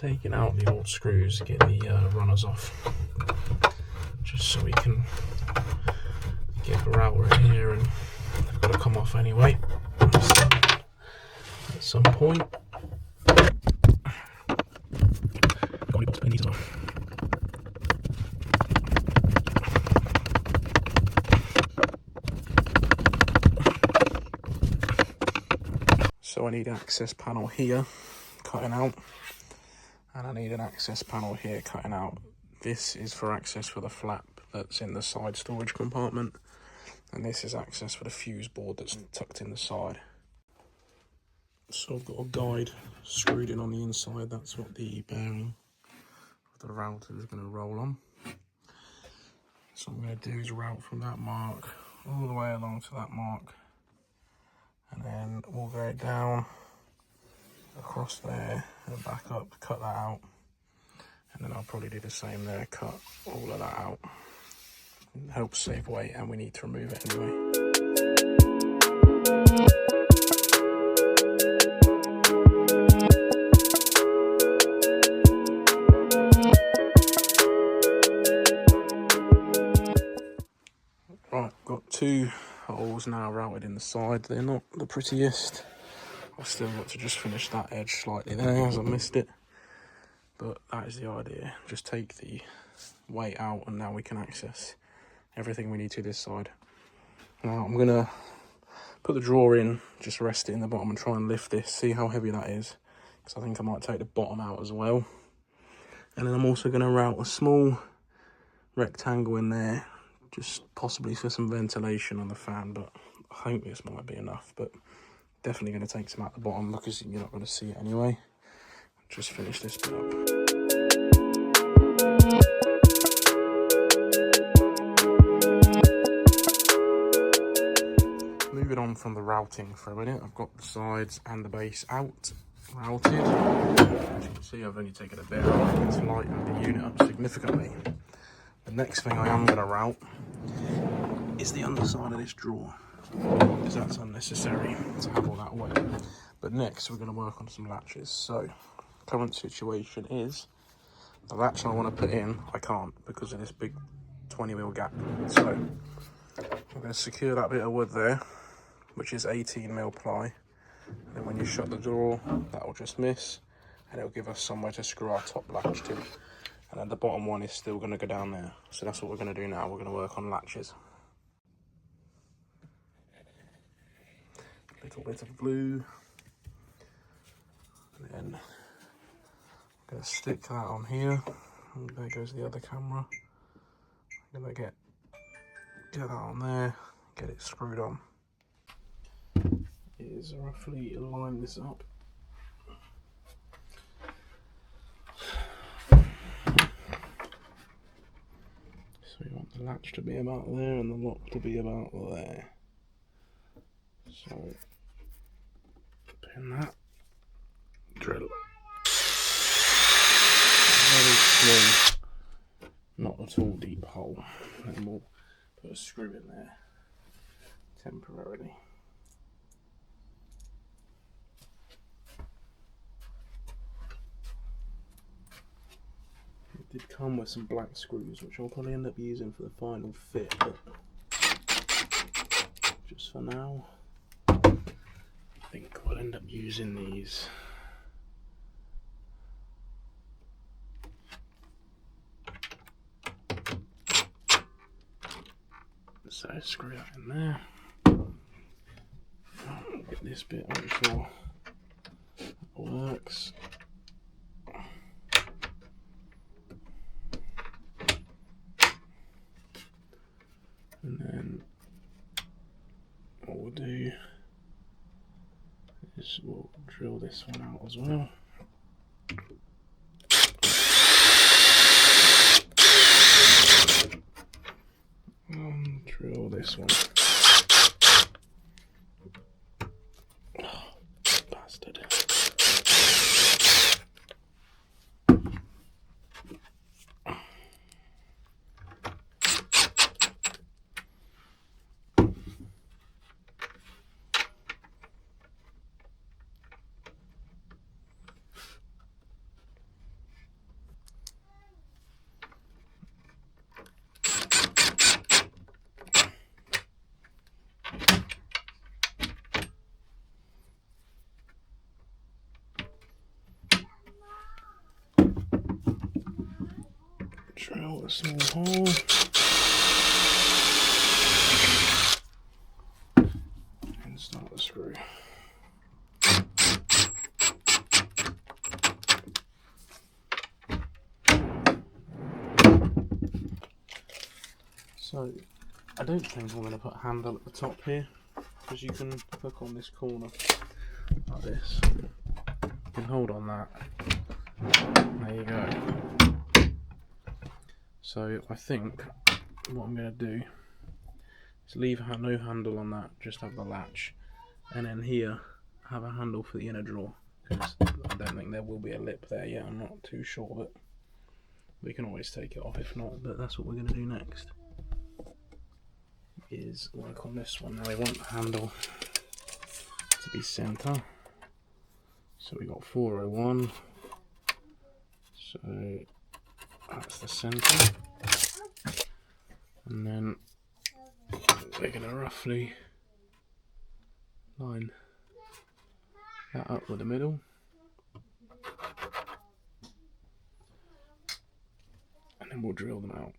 taking out the old screws to get the runners off, just so we can get the router in here, and they've got to come off anyway at some point. So I need an access panel here cutting out, and I need an access panel here cutting out. This is for access for the flap that's in the side storage compartment, and this is access for the fuse board that's tucked in the side. So I've got a guide screwed in on the inside. That's what the bearing of the router is going to roll on. So what I'm going to do is route from that mark all the way along to that mark, and then we'll go down across there and back up, cut that out, and then I'll probably do the same there, cut all of that out. It helps save weight, and we need to remove it anyway. Right, got two holes now routed in the side. They're not the prettiest. I've still got to just finish that edge slightly there as I missed it. But that is the idea. Just take the weight out, and now we can access everything we need to this side. Now I'm gonna put the drawer in, just rest it in the bottom and try and lift this, see how heavy that is, because I think I might take the bottom out as well. And then I'm also gonna route a small rectangle in there, just possibly for some ventilation on the fan, but I think this might be enough. But definitely going to take some at the bottom because you're not going to see it anyway. Just finish this bit up. Moving on from the routing for a minute, I've got the sides and the base out routed. As you can see, I've only taken a bit out to lighten the unit up significantly. The next thing I am going to route is the underside of this drawer, because that's unnecessary to have all that weight. But next we're going to work on some latches. So current situation is the latch I want to put in, I can't because of this big 20mm gap. So I'm going to secure that bit of wood there, which is 18mm ply. And then when you shut the door, that will just miss, and it'll give us somewhere to screw our top latch to. And then the bottom one is still going to go down there. So that's what we're going to do now. We're going to work on latches. A little bit of glue. And then I'm going to stick that on here. And there goes the other camera. I'm going to get that on there, get it screwed on. Is roughly line this up. So we want the latch to be about there and the lock to be about there. So pin that, drill. Very small, not at all deep hole. And we'll put a screw in there temporarily. It did come with some black screws, which I'll probably end up using for the final fit, but just for now, I think we'll end up using these. So screw that in there. I'll get this bit, make sure it works. And then what we'll do is we'll drill this one out as well. And drill this one. Oh, bastard. drill a small hole. And start the screw. So, I don't think I'm going to put a handle at the top here, because you can hook on this corner like this. You can hold on that. There you go. So I think what I'm going to do is leave no handle on that, just have the latch, and then here have a handle for the inner drawer, because I don't think there will be a lip there yet. I'm not too sure, but we can always take it off if not. But that's what we're going to do next, is work on this one. Now we want the handle to be centre, so we got 401, so that's the centre, and then we're going to roughly line that up with the middle, and then we'll drill them out.